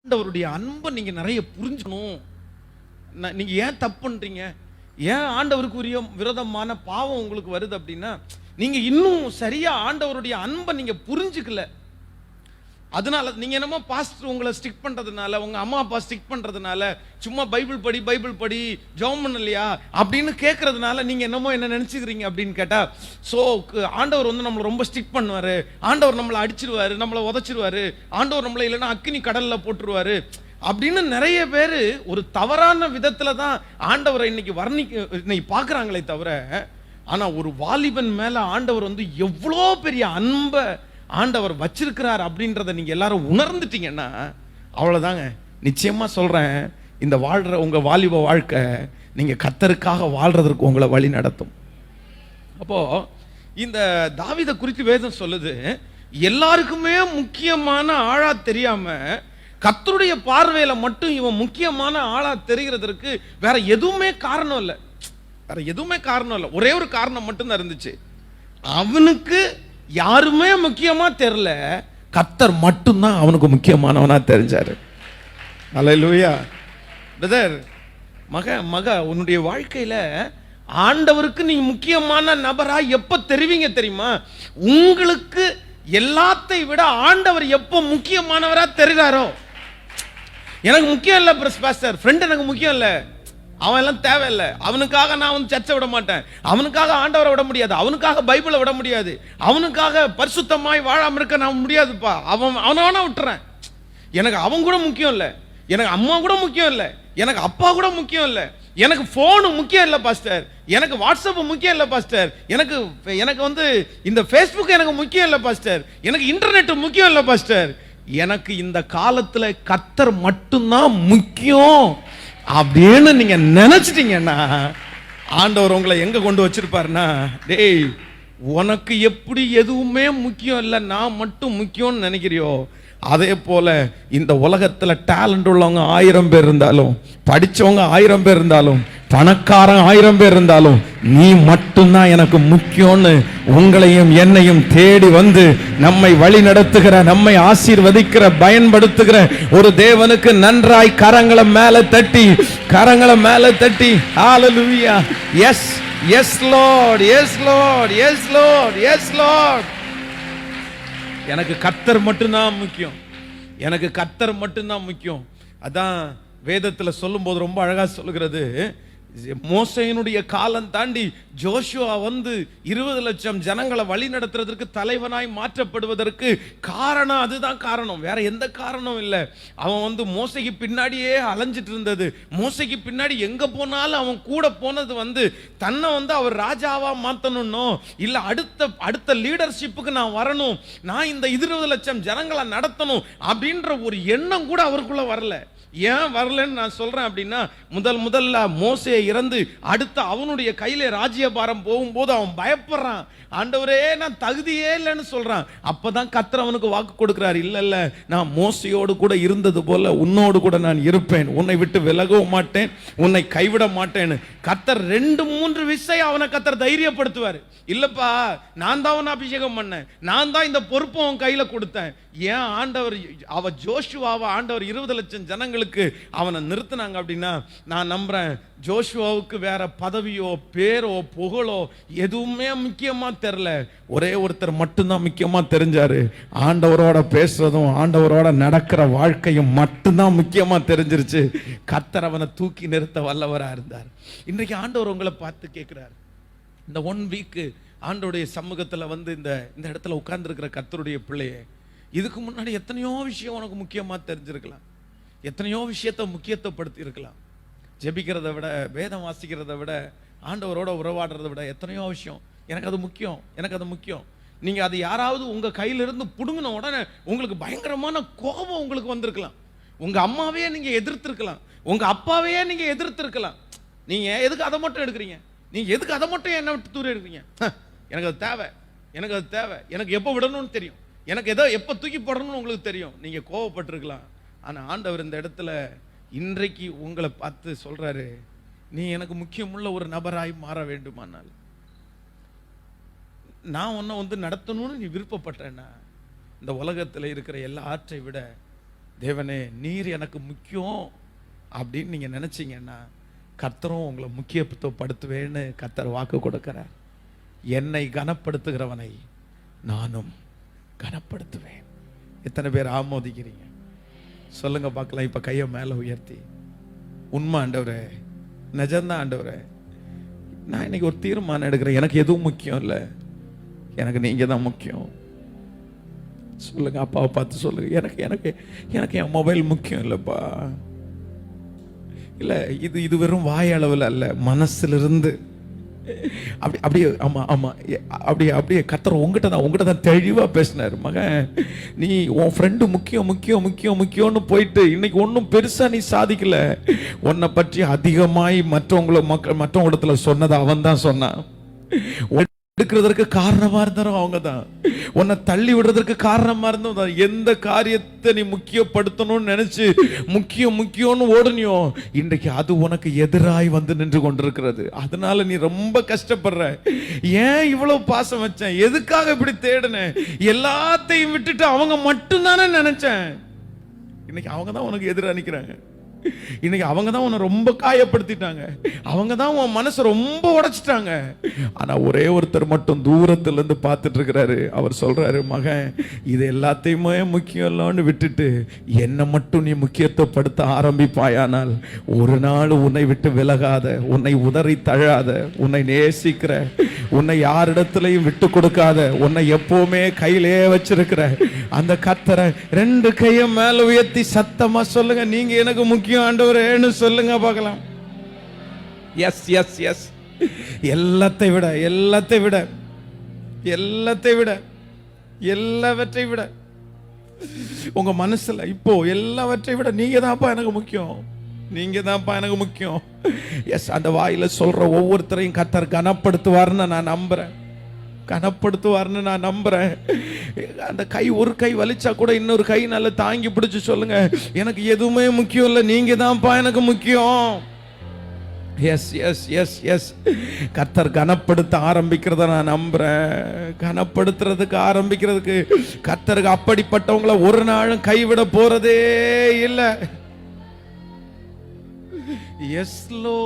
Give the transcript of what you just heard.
ஆண்டவருடைய அன்பை நீங்க நிறைய புரிஞ்சுக்கணும். நீங்க ஏன் தப்பு பண்றீங்க, ஏன் ஆண்டவருக்குரிய விரோதமான பாவம் உங்களுக்கு வருது அப்படின்னா, நீங்க இன்னும் சரியா ஆண்டவருடைய அன்பை நீங்க புரிஞ்சுக்கல. அதனால நீங்க என்னமோ பாஸ்டர் உங்களை ஸ்டிக் பண்றதுனால, உங்க அம்மா அப்பா ஸ்டிக் பண்றதுனால, சும்மா பைபிள் படி ஜெபம் பண்ணலையா அப்படின்னு கேட்கறதுனால நீங்க என்னமோ என்ன நினைச்சுக்கிறீங்க அப்படின்னு கேட்டா, சோ ஆண்டவர் வந்து நம்மளை ரொம்ப ஸ்டிக் பண்ணுவாரு, ஆண்டவர் நம்மளை அடிச்சிருவாரு, நம்மளை உதைச்சிருவாரு, ஆண்டவர் நம்மளை இல்லைன்னா அக்கினி கடல்ல போட்டுருவாரு அப்படின்னு நிறைய பேர் ஒரு தவறான விதத்துல தான் ஆண்டவரை இன்னைக்கு பார்க்கறாங்களே தவிர, ஆனா ஒரு வாலிபன் மேல ஆண்டவர் வந்து எவ்வளோ பெரிய அன்பை ஆண்டவர் வச்சிருக்கிறார் அப்படின்றத நீங்க எல்லாரும் உணர்ந்துட்டீங்கன்னா அவ்வளவுதாங்க. நிச்சயமா சொல்றேன், இந்த உங்க வாலிப வாழ்க்கை நீங்க கர்த்தருக்காக வாழ்றதற்கு உங்களை வழி நடத்தும். அப்போ இந்த தாவீதை குறித்து வேதம் சொல்லுது, எல்லாருக்குமே முக்கியமான ஆளா தெரியாம கர்த்தருடைய பார்வையில மட்டும் இவன் முக்கியமான ஆளா தெரிகிறதற்கு வேற எதுவுமே காரணம் இல்லை. ஒரே ஒரு காரணம் மட்டும்தான் இருந்துச்சு. அவனுக்கு யாருமே முக்கியமா தெரியல, கர்த்தர் மட்டும்தான் அவனுக்கு முக்கியமானவனா தெரிஞ்சாரு. அல்லேலூயா. பிரதர், மக உன்னுடைய வாழ்க்கையில ஆண்டவருக்கு நீ முக்கியமான நபரா எப்ப தெரிவிங்க தெரியுமா? உங்களுக்கு எல்லாத்தை விட ஆண்டவர் எப்ப முக்கியமானவரா தெரிகிறாரோ. எனக்கு முக்கியம் இல்ல பாஸ்டர், ஃப்ரெண்ட் எனக்கு முக்கியம் இல்ல, அவன் எல்லாம் தேவையில்லை, அவனுக்காக நான் வந்து சர்ச்சை விட மாட்டேன், அவனுக்காக ஆண்டவரை விட முடியாது, அவனுக்காக பைபிளை விட முடியாது, அவனுக்காக பரிசுத்தமாய் வாழாம இருக்க நான் முடியாதுப்பா, அவனை விட்டுறேன். எனக்கு அவன் கூட முக்கியம் இல்லை, எனக்கு அம்மா கூட முக்கியம் இல்லை, எனக்கு அப்பா கூட முக்கியம் இல்லை, எனக்கு போனு முக்கியம் இல்லை பாஸ்டர், எனக்கு வாட்ஸ்அப் முக்கியம் இல்லை பாஸ்டர், எனக்கு வந்து இந்த ஃபேஸ்புக் எனக்கு முக்கியம் இல்லை பாஸ்டர், எனக்கு இன்டர்நெட் முக்கியம் இல்லை பாஸ்டர், எனக்கு இந்த காலத்துல கர்த்தர் மட்டும்தான் முக்கியம் அப்படின்னு நீங்க நினைச்சிட்டீங்கன்னா ஆண்டவர் உங்களை எங்க கொண்டு வச்சிருப்பாருன்னா, டேய் உனக்கு எப்படி எதுவுமே முக்கியம் இல்லை, நான் மட்டும் முக்கியம்னு நினைக்கிறியோ, அதே போல இந்த உலகத்துல டேலண்ட் உள்ளவங்க 1000 பேர் இருந்தாலும், படிச்சவங்க 1000 பேர் இருந்தாலும், பணக்காரன் 1000 பேர் இருந்தாலும், நீ மட்டும்தான் எனக்கு முக்கியம்னு உங்களையும் என்னையும் தேடி வந்து நம்மை வழி நடத்துகிற, நம்மை ஆசீர்வதிக்கிற, பயன்படுத்துகிற ஒரு தேவனுக்கு நன்றாய் கரங்களை மேல தட்டி ஹalleluya, yes yes Lord, yes Lord, yes Lord, yes Lord. எனக்கு கர்த்தர் மட்டும்தான் முக்கியம். அதான் வேதத்துல சொல்லும் போது ரொம்ப அழகா சொல்லுகிறது, மோசேயினுடைய காலம் தாண்டி ஜோஷுவா வந்து 20 லட்சம் ஜனங்களை வழி நடத்துறதற்கு தலைவனாய் மாற்றப்படுவதற்கு காரணம் அதுதான் காரணம், வேற எந்த காரணம் இல்லை. அவன் வந்து மோசைக்கு பின்னாடியே அலைஞ்சிட்டு இருந்தது, மோசைக்கு பின்னாடி எங்க போனாலும் அவன் கூட போனது வந்து தன்னை வந்து அவர் ராஜாவா மாத்தணும்னோ இல்ல அடுத்த லீடர்ஷிப்புக்கு நான் வரணும், நான் இந்த 20 லட்சம் ஜனங்களை நடத்தணும் அப்படின்ற ஒரு எண்ணம் கூட அவருக்குள்ள வரல. ஏன் வரலன்னு நான் சொல்றேன் அப்படின்னா, முதல்ல மோசே இறந்து அடுத்து அவனுடைய கையில ராஜ்யபாரம் போகும்போது அவன் பயப்படுறான், ஆண்டவரே நான் தகுதியே இல்லைன்னு சொல்றான். அப்பதான் கர்த்தர் அவனுக்கு வாக்கு கொடுக்கிறார், இல்ல நான் மோசையோடு கூட இருந்தது போல உன்னோடு கூட நான் இருப்பேன், உன்னை விட்டு விலகவும் மாட்டேன், உன்னை கைவிட மாட்டேன்னு கர்த்தர் 2-3 விஷயம் அவனை கர்த்தர் தைரியப்படுத்துவார். இல்லப்பா நான் தான் அவனை அபிஷேகம் பண்ணேன், நான் தான் இந்த பொறுப்பை அவன் கையில கொடுத்தேன். ஏன் ஆண்டவர் ஜோஷுவாவை ஆண்டவர் 20 லட்சம் ஜனங்களுக்கு அவனை நிறுத்தினாங்க அப்படின்னா, நான் நம்புறேன் ஜோஷுவாவுக்கு வேற பதவியோ பேரோ புகழோ எதுவுமே முக்கியமா தெரியல, ஒரே ஒருத்தர் மட்டும்தான் முக்கியமா தெரிஞ்சாரு, ஆண்டவரோட பேசுறதும் ஆண்டவரோட நடக்கிற வாழ்க்கையும் மட்டும்தான் முக்கியமா தெரிஞ்சிருச்சு. கர்த்தர் அவனை தூக்கி நிறுத்த வல்லவரா இருந்தார். இன்றைக்கு ஆண்டவர் உங்களை பார்த்து கேட்கிறார், இந்த 1 வீக் ஆண்டவருடைய சமூகத்துல வந்து இந்த இடத்துல உட்கார்ந்து இருக்கிற கர்த்தருடைய பிள்ளையே, இதுக்கு முன்னாடி எத்தனையோ விஷயம் உனக்கு முக்கியமா தெரிஞ்சிருக்கலாம், எத்தனையோ விஷயத்தை முக்கியத்துவப்படுத்தி இருக்கலாம். ஜெபிக்கிறத விட, வேதம் வாசிக்கிறத விட, ஆண்டவரோட உறவாடுறத விட எத்தனையோ விஷயம் எனக்கு அது முக்கியம். நீங்க அது யாராவது உங்க கையிலிருந்து புடுங்கின உடனே உங்களுக்கு பயங்கரமான கோபம் உங்களுக்கு வந்திருக்கலாம், உங்க அம்மாவையே நீங்க எதிர்த்திருக்கலாம், உங்க அப்பாவையே நீங்க எதிர்த்திருக்கலாம். நீங்க எதுக்கு அதை மட்டும் எடுக்கிறீங்க, நீங்க எதுக்கு அதை மட்டும் என்ன விட்டு தூரம் எடுக்கிறீங்க, எனக்கு அது தேவை, எனக்கு எப்போ விடணும்னு தெரியும், எனக்கு ஏதோ எப்போ தூக்கி போடணும்னு உங்களுக்கு தெரியும், நீங்க கோவப்பட்டிருக்கலாம். ஆனா ஆண்டவர் இந்த இடத்துல இன்றைக்கு உங்களை பார்த்து சொல்றாரு, நீ எனக்கு முக்கியமுள்ள ஒரு நபராய் மாற வேண்டுமானால், நான் உன்னை வந்து நடத்தணும்னு நீ விருப்பப்பட்டேன்னா, இந்த உலகத்தில் இருக்கிற எல்லா ஆற்றை விட தேவனே நீர் எனக்கு முக்கியம் அப்படின்னு நீங்க நினைச்சீங்கன்னா கர்த்தரும் உங்களை முக்கியத்துவப்படுத்துவேன்னு கர்த்தர் வாக்கு கொடுக்கிறார். என்னை கனப்படுத்துகிறவனை நானும் கனப்படுத்துவேன். எத்தனை பேர் ஆமோதிக்கிறீங்க சொல்லுங்க பார்க்கலாம். இப்ப கையை மேல உயர்த்தி, உண்மை ஆண்டவரே, நிஜம்தான் ஆண்டவரே, நான் இன்னைக்கு ஒரு தீர்மானம் எடுக்கிறேன். எனக்கு எதுவும் முக்கியம் இல்லை, எனக்கு நீங்க தான் முக்கியம். சொல்லுங்க, அப்பாவை பார்த்து சொல்லுங்க, எனக்கு எனக்கு எனக்கு என் மொபைல் முக்கியம் இல்லைப்பா. இல்லை, இது வெறும் வாய் அளவில் அல்ல, மனசிலிருந்து அப்படியே ஆமா ஆமா அப்படியே கர்த்தர் உங்ககிட்ட தான் தெளிவா பேசினார். மகன், நீ உன் ஃப்ரெண்டு முக்கியம் முக்கியம் முக்கியம் முக்கியம்னு போயிட்டு இன்னைக்கு ஒன்றும் பெருசா நீ சாதிக்கல. உன்னை பற்றி அதிகமாய் மற்றவங்களிடத்துல சொன்னதை அவன் தான் சொன்னான். எடுக்கிறதற்கு காரணமா இருந்தாலும் அவங்க தான். உன்னை தள்ளி விடுறதற்கு காரணமா இருந்தோம். எந்த காரியத்தை நீ முக்கியப்படுத்தணும்னு நினைச்சு முக்கியம்னு ஓடுனியோ, இன்றைக்கு அது உனக்கு எதிராய் வந்து நின்று கொண்டிருக்கிறது. அதனால நீ ரொம்ப கஷ்டப்படுற. ஏன் இவ்வளவு பாசம் வச்சேன், எதுக்காக இப்படி தேடினேன், எல்லாத்தையும் விட்டுட்டு அவங்க மட்டும் தானே நினைச்சேன். இன்னைக்கு அவங்க தான் உனக்கு எதிராக நிக்கிறாங்க. இன்னைக்கு அவங்க தான் உன்னை ரொம்ப காயப்படுத்திட்டாங்க. அவங்க தான் உன் மனசை ரொம்ப உடைச்சிட்டாங்க. ஆனா ஒரே ஒருத்தர் மட்டும் தூரத்துல இருந்து பார்த்துட்டு இருக்கிறாரு. அவர் சொல்றாரு, மகன், இது எல்லாத்தையுமே முக்கியம் இல்லைன்னு விட்டுட்டு என்னை மட்டும் நீ முக்கியத்துவப்படுத்த ஆரம்பிப்பாயானால் ஒரு நாள் உன்னை விட்டு விலகாத, உன்னை உதறி தழாத, உன்னை நேசிக்கிற, உன்னை யாரிடத்திலையும் விட்டு கொடுக்காத, உன்னை எப்பவுமே கையிலே வச்சிருக்கிற அந்த கர்த்தரை ரெண்டு கையை மேல உயர்த்தி சத்தமா சொல்லுங்க, நீங்க எனக்கு முக்கியம் ஆண்டவரேன்னு சொல்லுங்க பார்க்கலாம். Yes yes yes. எல்லாத்தை விட எல்லாவற்றை விட உங்க மனசுல இப்போ எல்லாவற்றை விட நீங்க தான்ப்பா எனக்கு முக்கியம், நீங்க தான்ப்பா எனக்கு முக்கியம். எஸ், அந்த வாயில சொல்ற ஒவ்வொருத்தரையும் கர்த்தர் கனப்படுத்துவார்னு நான் நம்புறேன். அந்த கை ஒரு கை வலிச்சா கூட இன்னொரு கை நல்லா தாங்கி பிடிச்சு சொல்லுங்க, எனக்கு எதுவுமே முக்கியம் இல்லை, நீங்க தான்ப்பா எனக்கு முக்கியம். Yes yes yes yes. கர்த்தர் கனப்படுத்த ஆரம்பிக்கிறத நான் நம்புறேன். கனப்படுத்துறதுக்கு ஆரம்பிக்கிறதுக்கு கர்த்தருக்கு அப்படிப்பட்டவங்கள ஒரு நாளும் கைவிட போறதே இல்லை. S low